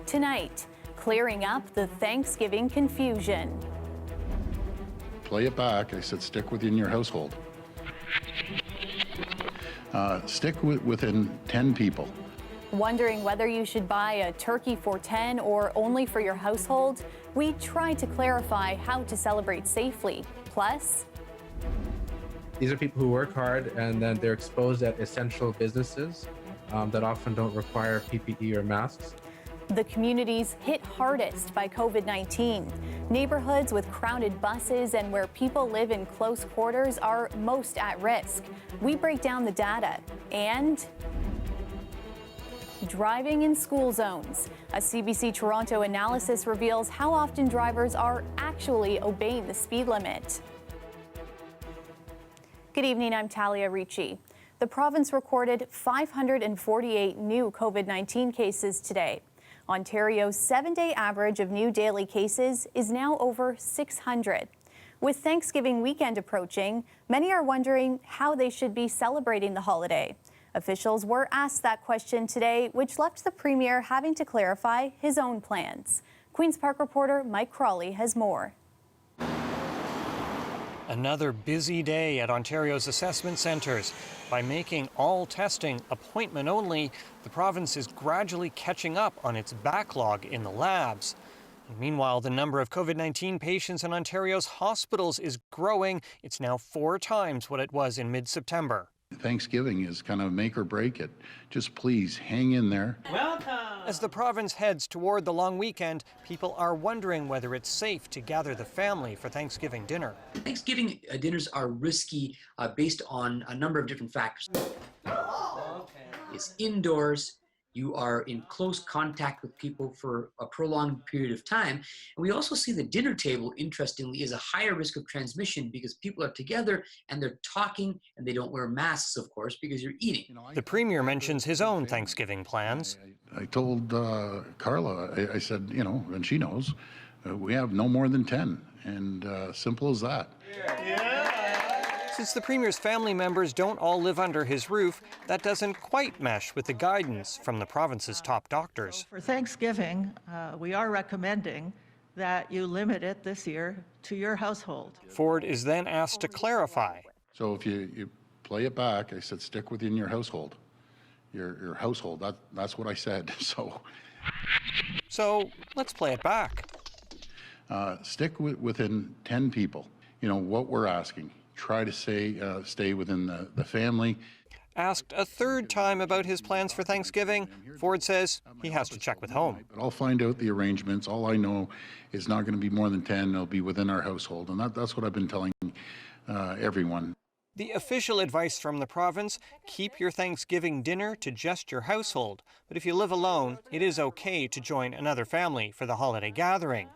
Tonight, clearing up the Thanksgiving confusion. Play it back. I said stick within your household. Stick within 10 people. Wondering whether you should buy a turkey for 10 or only for your household? We try to clarify how to celebrate safely. Plus, these are people who work hard and then they're exposed at essential businesses that often don't require PPE or masks. the communities hit hardest by COVID-19. Neighborhoods with crowded buses and where people live in close quarters are most at risk. We break down the data. And driving in school zones. A CBC Toronto analysis reveals how often drivers are actually obeying the speed limit. Good evening, I'm Talia Ricci. The province recorded 548 new COVID-19 cases today. Ontario's 7-day average of new daily cases is now over 600. With Thanksgiving weekend approaching, many are wondering how they should be celebrating the holiday. Officials were asked that question today, which left the Premier having to clarify his own plans. Queen's Park reporter Mike Crawley has more. Another busy day at Ontario's assessment centres. By making all testing appointment only, the province is gradually catching up on its backlog in the labs. And meanwhile, the number of COVID-19 patients in Ontario's hospitals is growing. It's now 4 times what it was in mid-September. Thanksgiving is kind of make or break it. Just please hang in there. Welcome! As the province heads toward the long weekend, people are wondering whether it's safe to gather the family for Thanksgiving dinner. Thanksgiving dinners are risky based on a number of different factors. It's indoors. You are in close contact with people for a prolonged period of time. And we also see the dinner table, interestingly, is a higher risk of transmission because people are together and they're talking and they don't wear masks, of course, because you're eating. The Premier mentions his own Thanksgiving plans. I told Carla, I said, you know, and she knows, we have no more than 10, and simple as that. Since the Premier's family members don't all live under his roof, that doesn't quite mesh with the guidance from the province's top doctors. For Thanksgiving, we are recommending that you limit it this year to your household. Ford is then asked to clarify. So if you play it back, I said stick within your household. Your household, that's what I said. So let's play it back. Stick within 10 people. You know what we're asking. Try to stay within the family. Asked a third time about his plans for Thanksgiving, Ford says he has to check with home. But I'll find out the arrangements. All I know is not going to be more than 10. It'll be within our household, and that's what I've been telling everyone. The official advice from the province, keep your Thanksgiving dinner to just your household. But if you live alone, it is okay to join another family for the holiday gathering.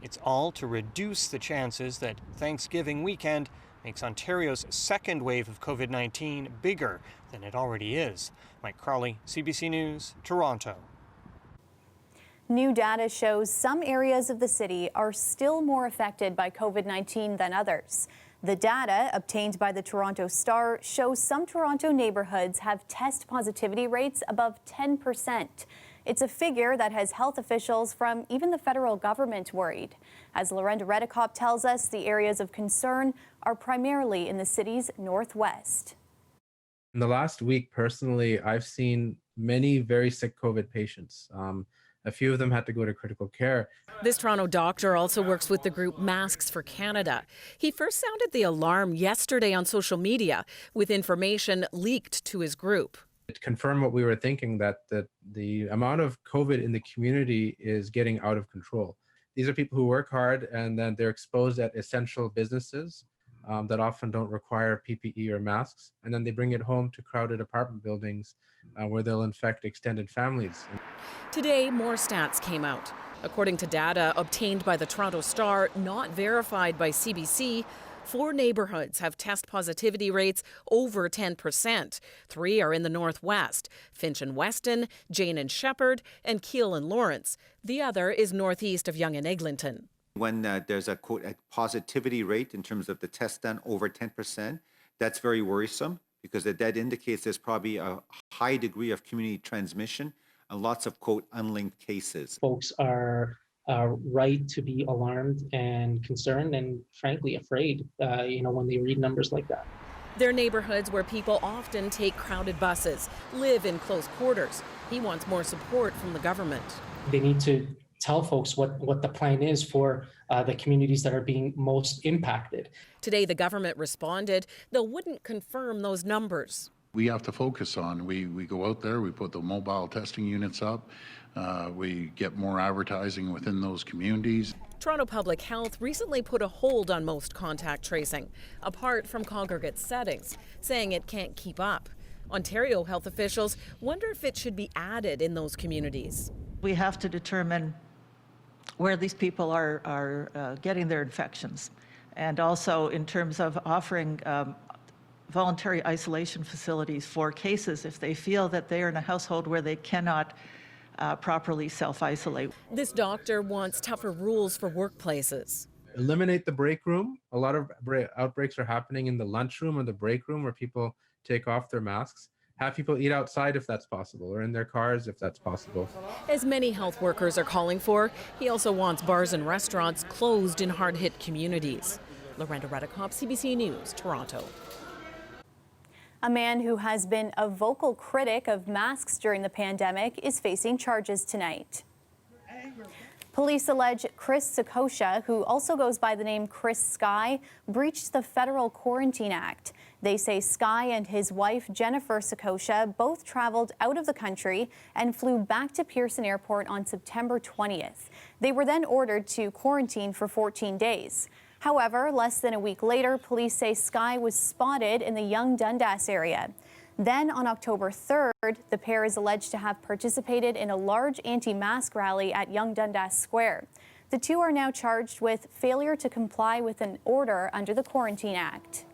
It's all to reduce the chances that Thanksgiving weekend makes Ontario's second wave of COVID-19 bigger than it already is. Mike Crawley, CBC News, Toronto. New data shows some areas of the city are still more affected by COVID-19 than others. The data obtained by the Toronto Star shows some Toronto neighborhoods have test positivity rates above 10%. It's a figure that has health officials from even the federal government worried. As Lorenda Redekop tells us, the areas of concern are primarily in the city's northwest. In the last week, personally, I've seen many very sick COVID patients. A few of them had to go to critical care. This Toronto doctor also works with the group Masks for Canada. He first sounded the alarm yesterday on social media with information leaked to his group. It confirmed what we were thinking, that the amount of COVID in the community is getting out of control. These are people who work hard and then they're exposed at essential businesses that often don't require PPE or masks. And then they bring it home to crowded apartment buildings where they'll infect extended families. Today, more stats came out. According to data obtained by the Toronto Star, not verified by CBC, 4 neighborhoods have test positivity rates over 10%. 3 are in the northwest: Finch and Weston, Jane and Shepherd, and Keele and Lawrence. The other is northeast of Yonge and Eglinton. When there's a positivity rate in terms of the test done over 10%, that's very worrisome because that indicates there's probably a high degree of community transmission and lots of, quote, unlinked cases. Folks are right to be alarmed and concerned and frankly afraid, when they read numbers like that. They're neighborhoods where people often take crowded buses, live in close quarters. He wants more support from the government. They need to tell folks what the plan is for the communities that are being most impacted. Today, the government responded they wouldn't confirm those numbers. We have to focus on, we go out there, we put the mobile testing units up, we get more advertising within those communities. Toronto Public Health recently put a hold on most contact tracing, apart from congregate settings, saying it can't keep up. Ontario health officials wonder if it should be added in those communities. We have to determine where these people are getting their infections, and also in terms of offering voluntary isolation facilities for cases if they feel that they are in a household where they cannot properly self-isolate. This doctor wants tougher rules for workplaces. Eliminate the break room. A lot of outbreaks are happening in the lunchroom or the break room where people take off their masks. Have people eat outside if that's possible, or in their cars if that's possible. As many health workers are calling for, he also wants bars and restaurants closed in hard-hit communities. Lorenda Redekop, CBC News, Toronto. A man who has been a vocal critic of masks during the pandemic is facing charges tonight. Police allege Chris Sakosha, who also goes by the name Chris Sky, breached the Federal Quarantine Act. They say Sky and his wife, Jennifer Sakosha, both traveled out of the country and flew back to Pearson Airport on September 20th. They were then ordered to quarantine for 14 days. However, less than a week later, police say Sky was spotted in the Yonge Dundas area. Then on October 3rd, the pair is alleged to have participated in a large anti-mask rally at Yonge Dundas Square. The two are now charged with failure to comply with an order under the Quarantine Act.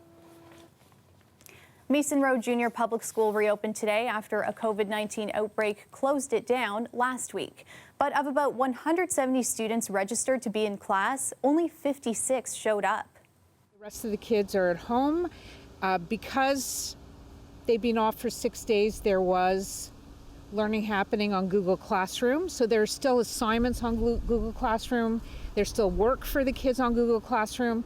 Mason Road Junior Public School reopened today after a COVID-19 outbreak closed it down last week. But of about 170 students registered to be in class, only 56 showed up. The rest of the kids are at home. Because they've been off for 6 days, there was learning happening on Google Classroom. So there's still assignments on Google Classroom. There's still work for the kids on Google Classroom.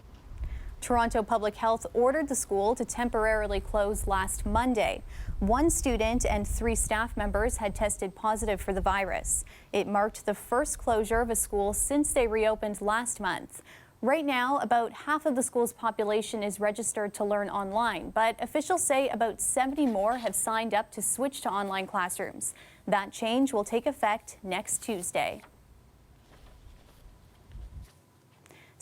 Toronto Public Health ordered the school to temporarily close last Monday. One student and 3 staff members had tested positive for the virus. It marked the first closure of a school since they reopened last month. Right now, about half of the school's population is registered to learn online, but officials say about 70 more have signed up to switch to online classrooms. That change will take effect next Tuesday.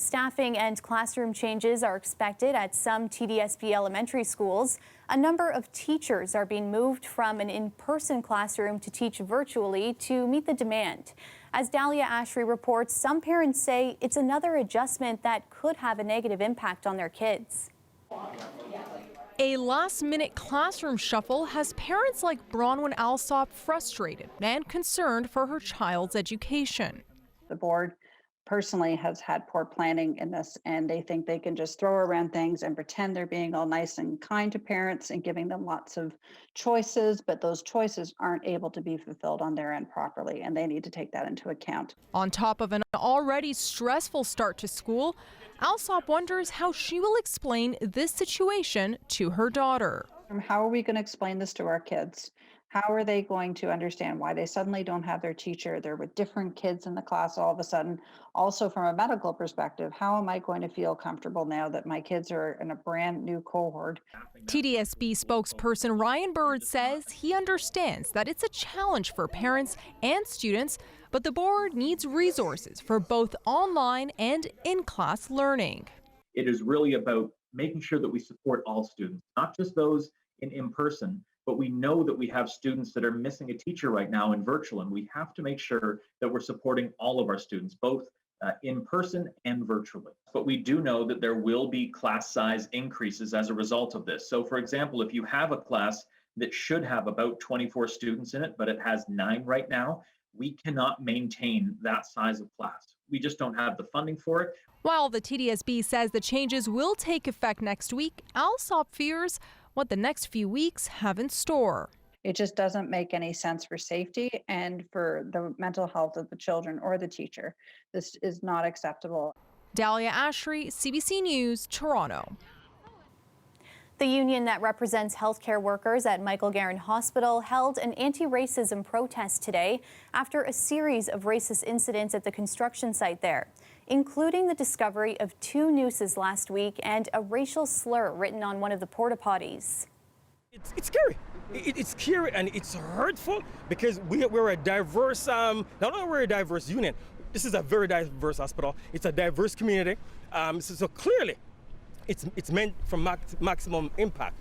Staffing and classroom changes are expected at some TDSB elementary schools. A number of teachers are being moved from an in-person classroom to teach virtually to meet the demand. As Dahlia Ashry reports, some parents say it's another adjustment that could have a negative impact on their kids. A last-minute classroom shuffle has parents like Bronwyn Alsop frustrated and concerned for her child's education. The board personally has had poor planning in this, and they think they can just throw around things and pretend they're being all nice and kind to parents and giving them lots of choices, but those choices aren't able to be fulfilled on their end properly, and they need to take that into account. On top of an already stressful start to school, Alsop wonders how she will explain this situation to her daughter. How are we going to explain this to our kids? How are they going to understand why they suddenly don't have their teacher? They're with different kids in the class all of a sudden. Also, from a medical perspective, how am I going to feel comfortable now that my kids are in a brand new cohort? TDSB spokesperson Ryan Bird says he understands that it's a challenge for parents and students, but the board needs resources for both online and in-class learning. It is really about making sure that we support all students, not just those in person, but we know that we have students that are missing a teacher right now in virtual, and we have to make sure that we're supporting all of our students, both in person and virtually. But we do know that there will be class size increases as a result of this. So for example, if you have a class that should have about 24 students in it, but it has 9 right now, we cannot maintain that size of class. We just don't have the funding for it. While the TDSB says the changes will take effect next week, Alsop fears what the next few weeks have in store. It just doesn't make any sense for safety and for the mental health of the children or the teacher. This is not acceptable. Dahlia Ashry, CBC News, Toronto. The union that represents healthcare workers at Michael Garron Hospital held an anti-racism protest today after a series of racist incidents at the construction site there, including the discovery of 2 nooses last week and a racial slur written on one of the porta potties. It's scary. It's scary and it's hurtful because we're a diverse, not only we're a diverse union, this is a very diverse hospital. It's a diverse community. So clearly, it's meant for maximum impact.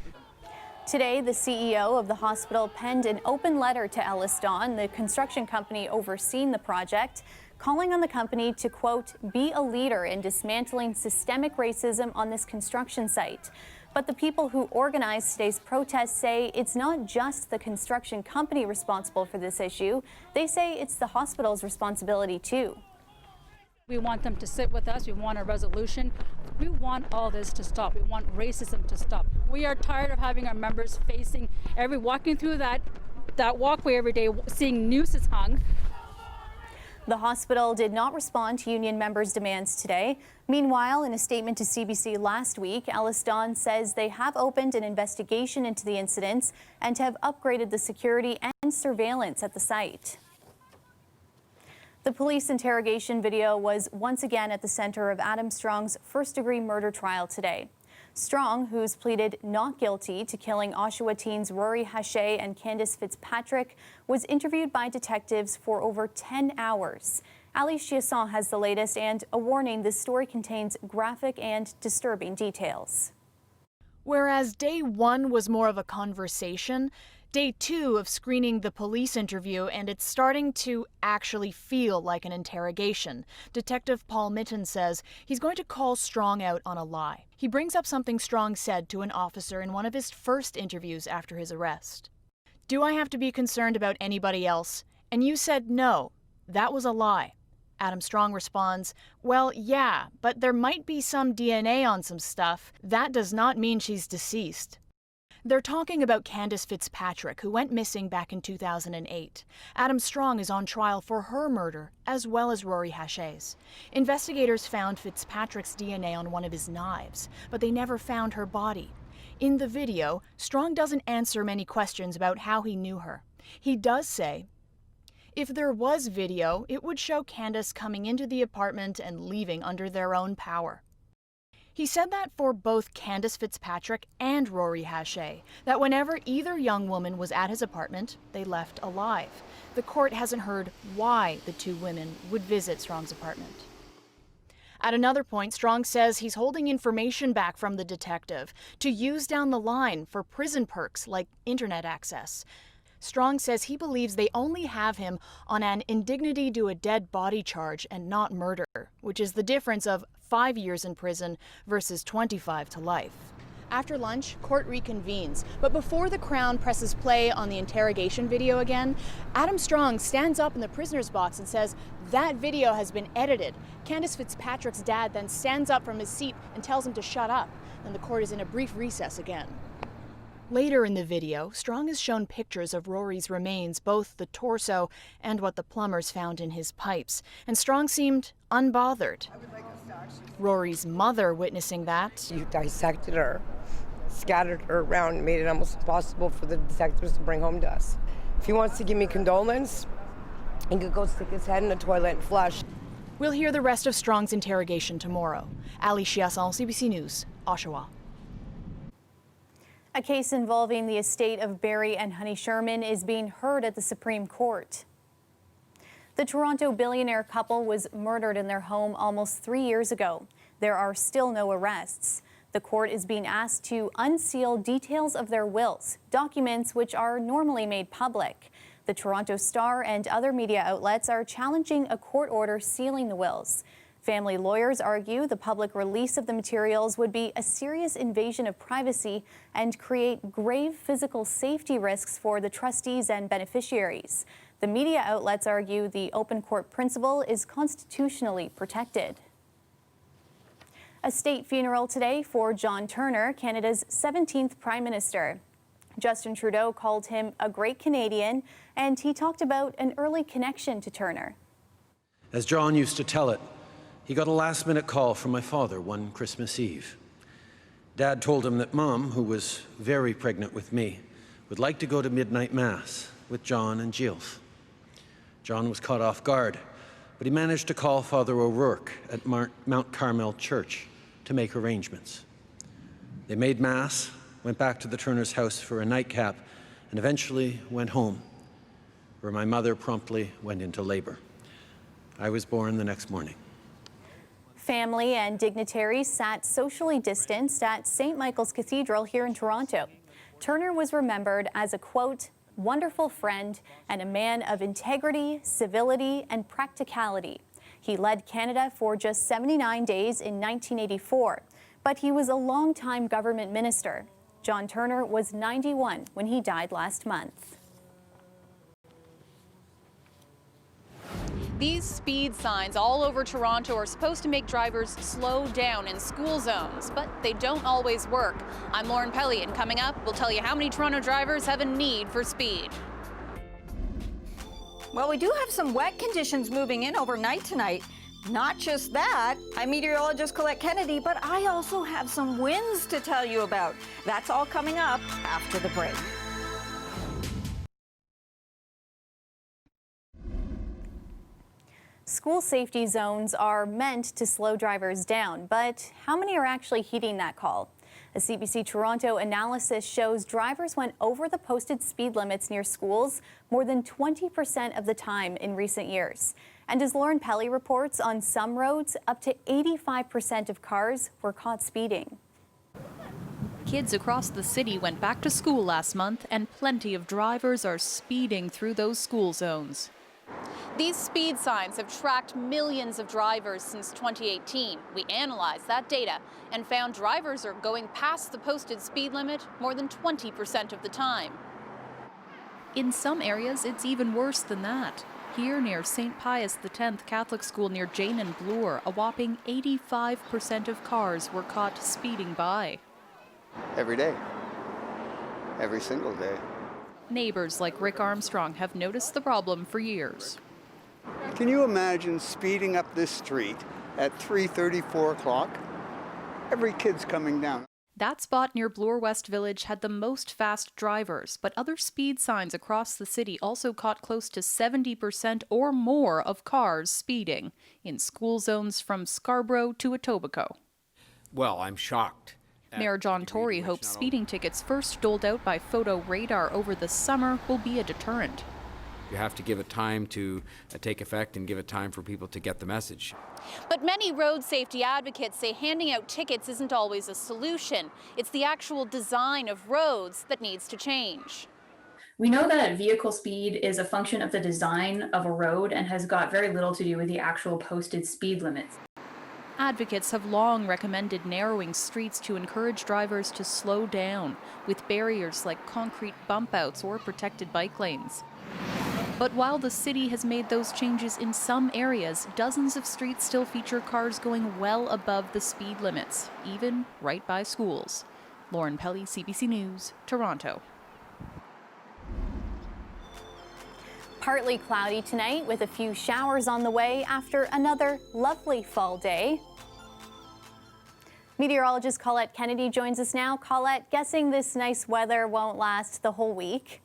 Today, the CEO of the hospital penned an open letter to Ellis Don, the construction company overseeing the project, calling on the company to, quote, be a leader in dismantling systemic racism on this construction site. But the people who organized today's protest say it's not just the construction company responsible for this issue. They say it's the hospital's responsibility too. We want them to sit with us. We want a resolution. We want all this to stop. We want racism to stop. We are tired of having our members walking through that walkway every day, seeing nooses hung. The hospital did not respond to union members' demands today. Meanwhile, in a statement to CBC last week, Ellis Don says they have opened an investigation into the incidents and have upgraded the security and surveillance at the site. The police interrogation video was once again at the center of Adam Strong's first-degree murder trial today. Strong, who's pleaded not guilty to killing Oshawa teens Rory Hache and Candace Fitzpatrick, was interviewed by detectives for over 10 hours. Ali Chiasson has the latest and a warning: this story contains graphic and disturbing details. Whereas day 1 was more of a conversation, day 2 of screening the police interview, and it's starting to actually feel like an interrogation. Detective Paul Mitten says he's going to call Strong out on a lie. He brings up something Strong said to an officer in one of his first interviews after his arrest. Do I have to be concerned about anybody else? And you said no. That was a lie. Adam Strong responds, well, yeah, but there might be some DNA on some stuff. That does not mean she's deceased. They're talking about Candace Fitzpatrick, who went missing back in 2008. Adam Strong is on trial for her murder, as well as Rory Hache's. Investigators found Fitzpatrick's DNA on one of his knives, but they never found her body. In the video, Strong doesn't answer many questions about how he knew her. He does say, if there was video, it would show Candace coming into the apartment and leaving under their own power. He said that for both Candace Fitzpatrick and Rory Hache, that whenever either young woman was at his apartment, they left alive. The court hasn't heard why the 2 women would visit Strong's apartment. At another point, Strong says he's holding information back from the detective to use down the line for prison perks like internet access. Strong says he believes they only have him on an indignity to a dead body charge and not murder, which is the difference of 5 years in prison versus 25 to life. After lunch, court reconvenes, but before the Crown presses play on the interrogation video again, Adam Strong stands up in the prisoner's box and says that video has been edited. Candace Fitzpatrick's dad then stands up from his seat and tells him to shut up, and the court is in a brief recess again. Later in the video, Strong is shown pictures of Rory's remains, both the torso and what the plumbers found in his pipes, and Strong seemed unbothered. Rory's mother witnessing that. You dissected her, scattered her around, and made it almost impossible for the detectives to bring home to us. If he wants to give me condolence, he could go stick his head in the toilet and flush. We'll hear the rest of Strong's interrogation tomorrow. Ali Chiasson, CBC News, Oshawa. A case involving the estate of Barry and Honey Sherman is being heard at the Supreme Court. The Toronto billionaire couple was murdered in their home almost 3 years ago. There are still no arrests. The court is being asked to unseal details of their wills, documents which are normally made public. The Toronto Star and other media outlets are challenging a court order sealing the wills. Family lawyers argue the public release of the materials would be a serious invasion of privacy and create grave physical safety risks for the trustees and beneficiaries. The media outlets argue the open court principle is constitutionally protected. A state funeral today for John Turner, Canada's 17th Prime Minister. Justin Trudeau called him a great Canadian, and he talked about an early connection to Turner. As John used to tell it, he got a last-minute call from my father one Christmas Eve. Dad told him that Mom, who was very pregnant with me, would like to go to midnight mass with John and Gilles. John was caught off guard, but he managed to call Father O'Rourke at Mount Carmel Church to make arrangements. They made mass, went back to the Turner's house for a nightcap, and eventually went home, where my mother promptly went into labor. I was born the next morning. Family and dignitaries sat socially distanced at St. Michael's Cathedral here in Toronto. Turner was remembered as a, quote, wonderful friend and a man of integrity, civility, and practicality. He led Canada for just 79 days in 1984, but he was a long-time government minister. John Turner was 91 when he died last month. These speed signs all over Toronto are supposed to make drivers slow down in school zones, but they don't always work. I'm Lauren Pelly, and coming up, we'll tell you how many Toronto drivers have a need for speed. Well, we do have some wet conditions moving in overnight tonight. Not just that, I'm meteorologist Colette Kennedy, but I also have some winds to tell you about. That's all coming up after the break. School safety zones are meant to slow drivers down, but how many are actually heeding that call? A CBC Toronto analysis shows drivers went over the posted speed limits near schools more than 20% of the time in recent years. And as Lauren Pelly reports, on some roads, up to 85% of cars were caught speeding. Kids across the city went back to school last month, and plenty of drivers are speeding through those school zones. These speed signs have tracked millions of drivers since 2018. We analyzed that data and found drivers are going past the posted speed limit more than 20% of the time. In some areas, it's even worse than that. Here near St. Pius X Catholic School near Jane and Bloor, a whopping 85% of cars were caught speeding by. Every day. Every single day. Neighbors like Rick Armstrong have noticed the problem for years. Can you imagine speeding up this street at 3:30, 4 o'clock? Every kid's coming down. That spot near Bloor West Village had the most fast drivers, but other speed signs across the city also caught close to 70% or more of cars speeding in school zones from Scarborough to Etobicoke. Well, I'm shocked. Mayor John Tory hopes speeding tickets first doled out by photo radar over the summer will be a deterrent. You have to give it time to take effect and give it time for people to get the message. But many road safety advocates say handing out tickets isn't always a solution. It's the actual design of roads that needs to change. We know that vehicle speed is a function of the design of a road and has got very little to do with the actual posted speed limits. Advocates have long recommended narrowing streets to encourage drivers to slow down, with barriers like concrete bump outs or protected bike lanes. But while the city has made those changes in some areas, dozens of streets still feature cars going well above the speed limits, even right by schools. Lauren Pelly, CBC News, Toronto. Partly cloudy tonight with a few showers on the way after another lovely fall day. Meteorologist Colette Kennedy joins us now. Colette, guessing this nice weather won't last the whole week?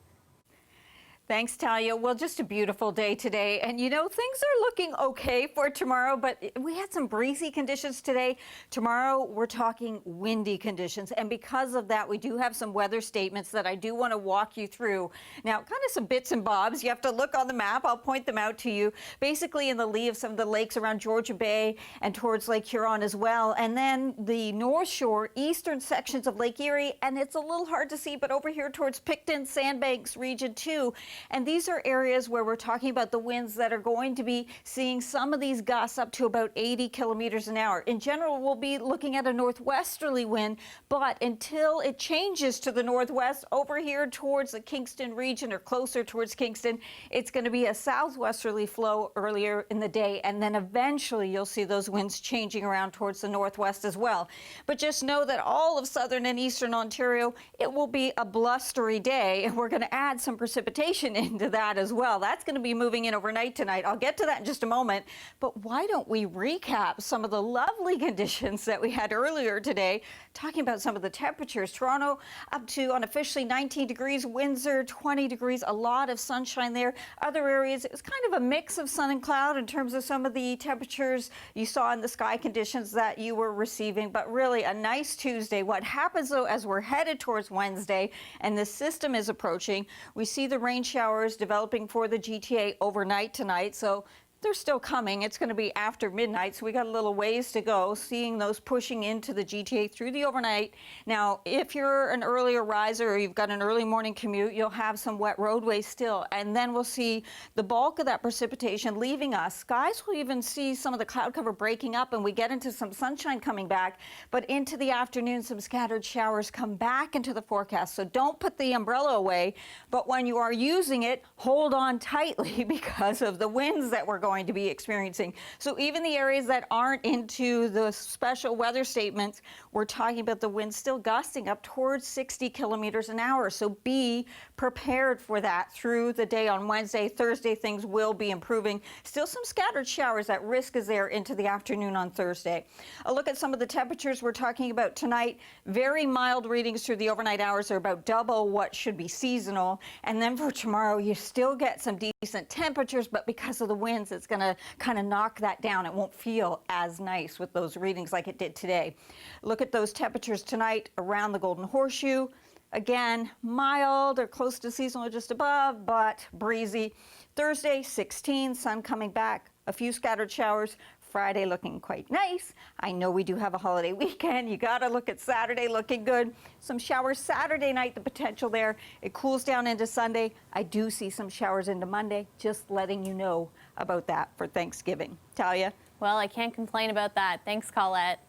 Thanks, Talia. Well, just a beautiful day today. And you know, things are looking okay for tomorrow, but we had some breezy conditions today. Tomorrow, we're talking windy conditions. And because of that, we do have some weather statements that I do want to walk you through. Now, kind of some bits and bobs. You have to look on the map. I'll point them out to you. Basically in the lee of some of the lakes around Georgia Bay and towards Lake Huron as well. And then the North Shore, eastern sections of Lake Erie. And it's a little hard to see, but over here towards Picton, Sandbanks region too. And these are areas where we're talking about the winds that are going to be seeing some of these gusts up to about 80 kilometers an hour. In general, we'll be looking at a northwesterly wind, but until it changes to the northwest over here towards the Kingston region or closer towards Kingston, it's going to be a southwesterly flow earlier in the day, and then eventually you'll see those winds changing around towards the northwest as well. But just know that all of southern and eastern Ontario, it will be a blustery day, and we're going to add some precipitation into that as well. That's going to be moving in overnight tonight. I'll get to that in just a moment, but why don't we recap some of the lovely conditions that we had earlier today, talking about some of the temperatures. Toronto up to unofficially 19 degrees, Windsor 20 degrees, a lot of sunshine there. Other areas, it was kind of a mix of sun and cloud in terms of some of the temperatures you saw in the sky conditions that you were receiving, but really a nice Tuesday. What happens though, as we're headed towards Wednesday and the system is approaching, we see the rain showers developing for the GTA overnight tonight. So they're still coming. It's going to be after midnight, so we got a little ways to go, seeing those pushing into the GTA through the overnight. Now, if you're an earlier riser or you've got an early morning commute, you'll have some wet roadways still, and then we'll see the bulk of that precipitation leaving us. Skies will even see some of the cloud cover breaking up, and we get into some sunshine coming back, but into the afternoon, some scattered showers come back into the forecast. So don't put the umbrella away, but when you are using it, hold on tightly because of the winds that we're going to be experiencing. So even the areas that aren't into the special weather statements, we're talking about the winds still gusting up towards 60 kilometers an hour. So be prepared for that through the day on Wednesday. Thursday, things will be improving. Still some scattered showers. That risk is there into the afternoon on Thursday. A look at some of the temperatures we're talking about tonight. Very mild readings through the overnight hours are about double what should be seasonal. And then for tomorrow, you still get some decent temperatures, but because of the winds, it's going to kind of knock that down. It won't feel as nice with those readings like it did today. Look at those temperatures tonight around the Golden Horseshoe. Again, mild or close to seasonal, just above, but breezy. Thursday, 16, sun coming back, a few scattered showers. Friday looking quite nice. I know we do have a holiday weekend. You got to look at Saturday looking good. Some showers Saturday night, the potential there. It cools down into Sunday. I do see some showers into Monday. Just letting you know about that for Thanksgiving. Talia? Well, I can't complain about that. Thanks, Colette.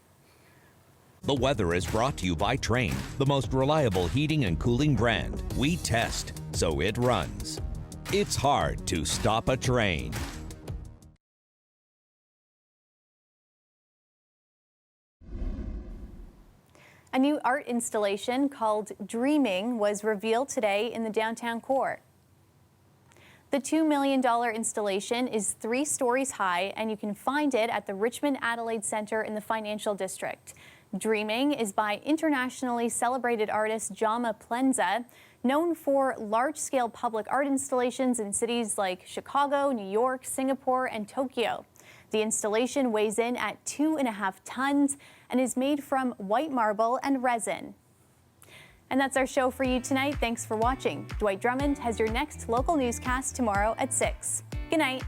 The weather is brought to you by Trane, the most reliable heating and cooling brand. We test, so it runs. It's hard to stop a train. A new art installation called Dreaming was revealed today in the downtown core. The $2 million installation is 3 stories high, and you can find it at the Richmond Adelaide Centre in the Financial District. Dreaming is by internationally celebrated artist Jama Plenza, known for large-scale public art installations in cities like Chicago, New York, Singapore, and Tokyo. The installation weighs in at 2.5 tons and is made from white marble and resin. And that's our show for you tonight. Thanks for watching. Dwight Drummond has your next local newscast tomorrow at 6. Good night.